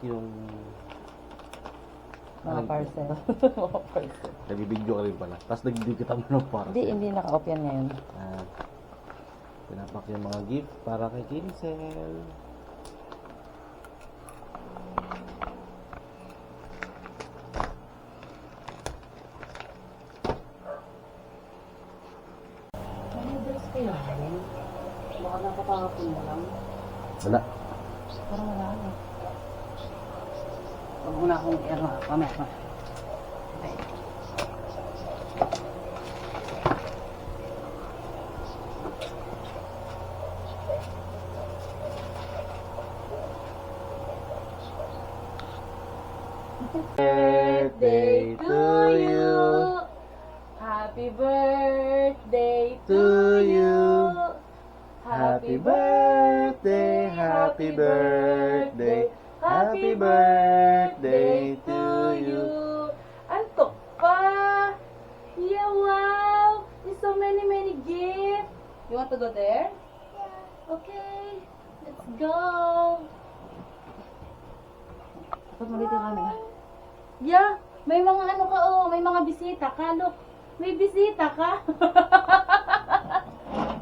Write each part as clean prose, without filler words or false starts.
yung Mga parcel. Mga parcel. nabibidyo ka rin pala. Tapos nagdidikit mo ng parcel. Hindi naka-off yan ngayon. Pinapak yung mga gift para kay Kinsel. Baka nakapangapin mo lang. Wala. Parang wala na. Huwag mo na akong mamaya. Okay. Birthday to you. Happy birthday To you. Happy birthday, happy birthday, happy birthday to you. Antok pa! Yeah, wow! There's so many gifts. You want to go there? Yeah. Okay, let's go. Dapat mo dito yung camera. Yeah, may mga ano ka may mga bisita ka. Look, may bisita ka.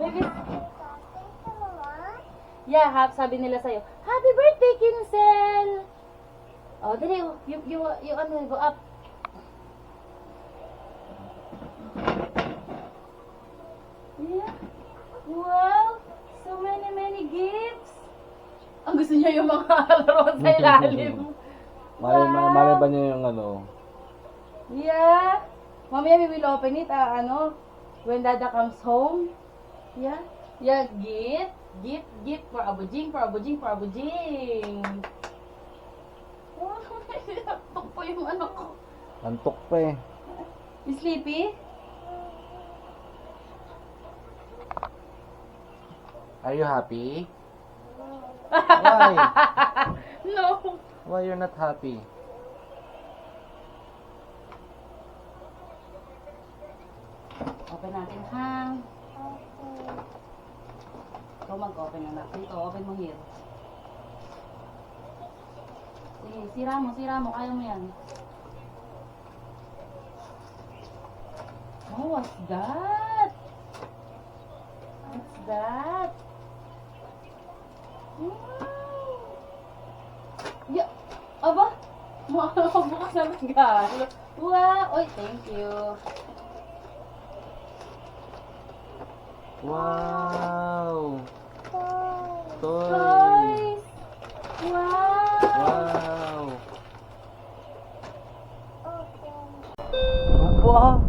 May bisita. Yeah, sabi nila sa'yo, Happy birthday, Kinsel! Oh, dali, you go up. Yeah. Wow! So many gifts! Ang gusto niya yung mga laruan sa ilalim. Malay ba niya yung ano? Yeah. Mamaya we will open it, when Dada comes home. Yeah. Yeah, gift for Abujing. Wow, napok po yung ano ko. Antok pa eh. You sleepy? Are you happy? Why? No. Why you're not happy? Open natin, ha? Ikaw mag-open na natin. Ito, open mo here. Sige, sira mo. Kaya mo yan. Oh, what's that? What's that? Wow! Yeah. Aba? Bukas na regalo. Wow! Oy, thank you. Wow! Toys! Toys! Wow! Wow! Wow!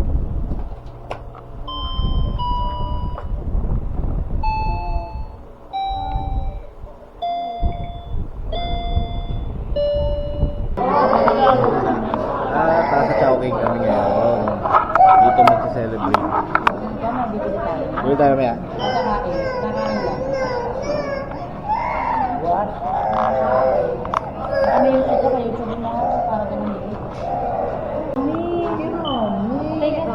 Para sa Chowking kami ngayon. Dito magsa-celebrate. Tama, bibili tayo. Bili tayo maya. Kakain lang. What? Ano yung ito kayo? Sabi mo para ganun dito. Thank you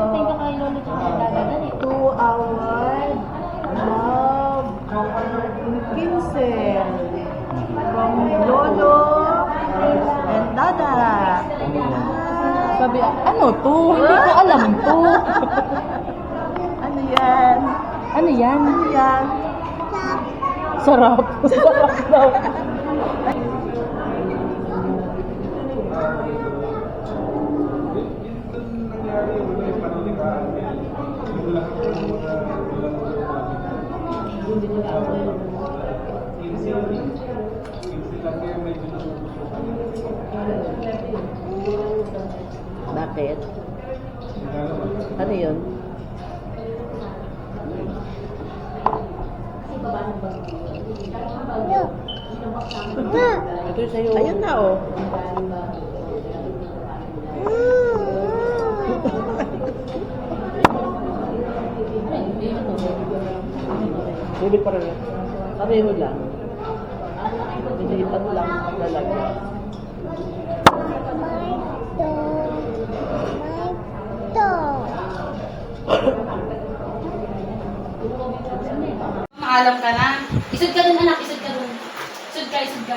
kay Lolo tsaka kay Dada. Dali. 2 hours. Love. Kinsel. From Lolo and Dada. Sabi, ano to? Hindi ko alam to. Ano yan? Ano yan? Ano yan? Sarap. Sarap daw. Bakit? Ano yun? Ito sa'yo. Ayun na oh. Bibig pa rin. Pareho lang. Nilipat lang lalagyan. Maalam ka na. Isod ka dun, anak. Isod ka dun. Isod ka.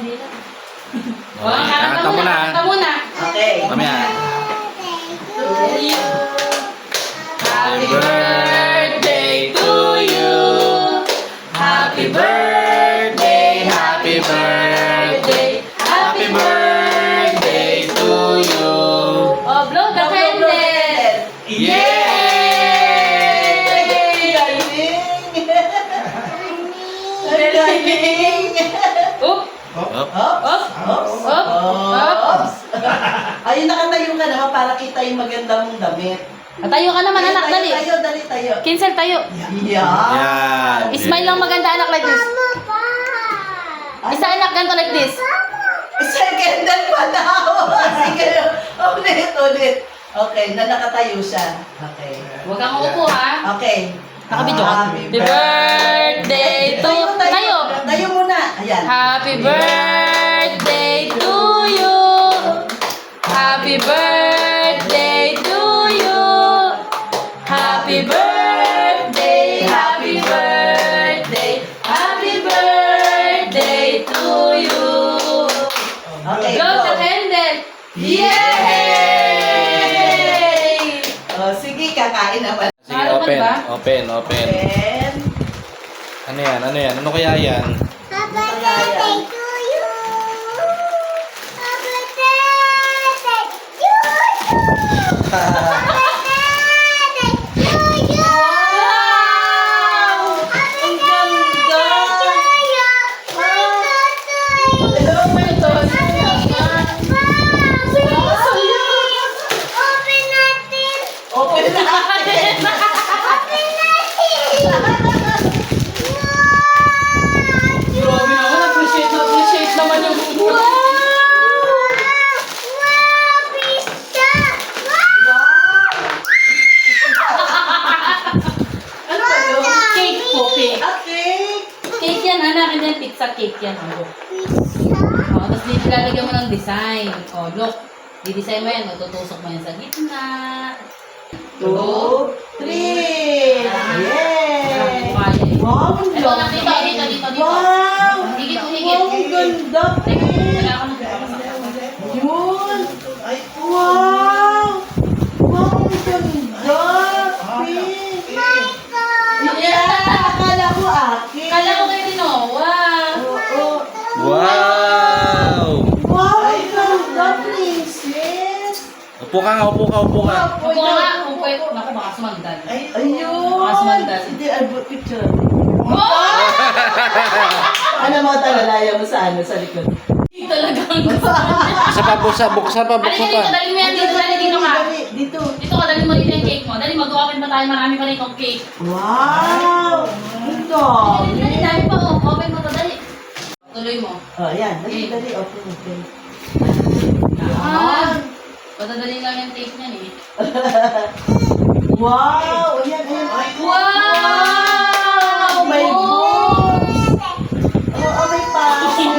Kakanta mo na. Kanta muna. Okay. Mamaya. Happy birthday to you. Happy birthday, happy birthday, happy birthday to you. Oh, blow the candle. Yay! Up, Up. up, up, up. Ayun, nakatayo ka naman para kita yung maganda mong damit. Tayo ka naman, anak, dali. Tayo. Cancel tayo. Yeah. Yan. Smile lang maganda, anak, like this. Isa, anak, ganito like this. Second hand pa daw. Sige, ulit. Okay, na nakatayo siya. Okay. Huwag kang uupo, ha? Okay. Nakabidyo ka. Happy birthday to... Tayo! Tayo muna. Ayan. Happy birthday to you. Happy birthday to you. Happy birthday, happy birthday, happy birthday to you. Okay, Blow the go. candle. Yay! Sige, kakain naman. Sige, open. Open. And, Ano yan? Ano kaya yan? Wow! Ang ganda! oh my God. Open natin. Grabe naman, appreciate naman yung Ano ba yun? cake po, cake. Okay. Cake yan, anak. And then pizza cake yan. Oh, tapos dito lalagyan mo ng design. Oh, look. Di-design mo yan. O, tutusok mo yan sa gitna. 2, 3. Yay! Wow, ang Ito, anak, dito. Wow! Higit. Wow, ang ganda. Teka, wala ako na. Yun! Wow! Wow, ang ganda! Pink! Yeah! Akala ko akin. Kala ko kayo din, oh. Wow. Oo. Wow! Wow, ang ganda, princess! Upo ka. Upo ka nga. Upo. Naku, baka sumagdal. Ayun! Baka sumagdal. Hindi, I brought picture. Oh! Ano mo talalaya mo sa likod? Talagang Isa pa, buksan pa. Dali mo yan dito. Dali dito ka. Dito. Dito ka, dali mo dito yung cake mo. Dali, mag-open pa tayo. Marami pa rin itong cake. Wow! Ang dami. Dali, dali pa. Oh. Open mo to, dali. Tuloy mo. Oh, yan. Dali. Open. Ah! Patadali lang yung tape niyan eh. Wow! Ayan. Wow! My goodness! Oh, may passion.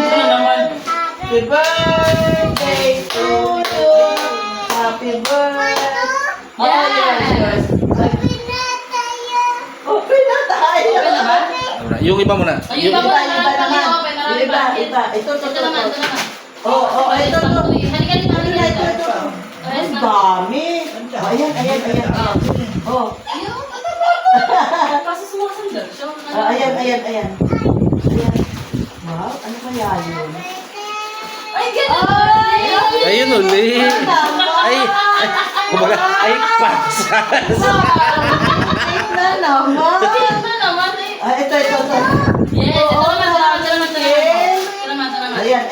Happy birthday to you. Happy birthday. Yes! Open na tayo. Open na ba? Yung iba muna. Ayun ba mo? Marami pa rin open. Marami Iba. pa. Ito. Ito naman. Oh, ito. Halika dito. Ang dami. Oh, ayan. Oh, Kasi sumasandal siya. ayan. Wow, ano kaya yun? Ay, ganun! Ayun uli. Kumbaga, pasas. Cake na naman. Ito naman eh. Ito. Yes, ito naman. Ayan.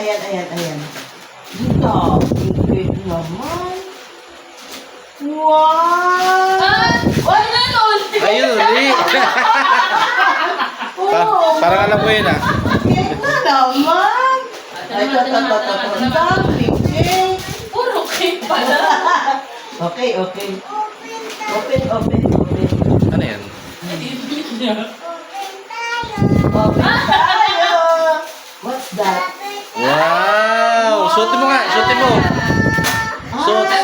Dito. Cake naman. Wow! Ay, ganun! Ayun uli. Parang alam ko yun ah. Cake na naman. Ito. Ang dami cake. Puro cake pala. Okay. Open. Ano yan? Open tayo. What's that? Wow! Suotin mo nga. That's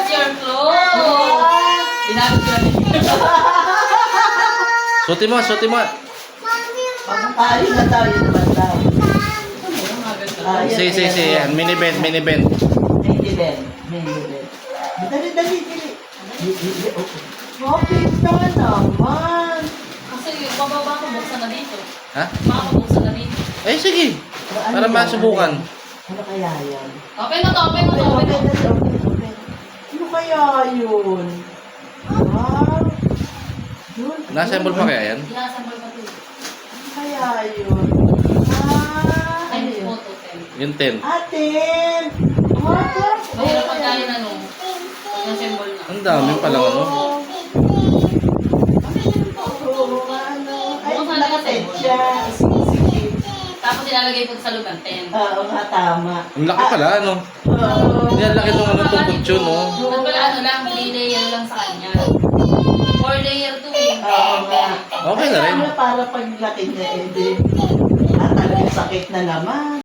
your clothes. Pinagod ko natin. Suotin mo. Ayun na tayo naman daw. Yan. Mini bed. Hindi din. Dali. Okay na naman. Kasi yung bababa ko, buksan na dito. Ha? Makakabuksan na dito. Eh, sige. Para masubukan. Ano kaya yan? Open mo to, open mo to, open mo. Okay. Ano kaya yun? Wow. Yun. Nasa-assemble pa kaya yan? Inasambol pa to. Ano kaya yun? Ay, Ano yun? photo 10. Yung 10. Atin! Mahirap pag tayo na nung inassemble na. Ang dami palang ano. Ay, nakated siya. Sige. Tapos ilalagay ko sa loob ng 10. Oo nga, tama. Ang laki pala, ano? Oo. Ang laki nung ano itong kutsyon, no? Ba't pala ano lang, 3 layer lang sa kanya. 4 layer to eh. Oo nga. Okay na rin. Ay, ano, para paglaki niya, eh, di. Talagang sakit na naman.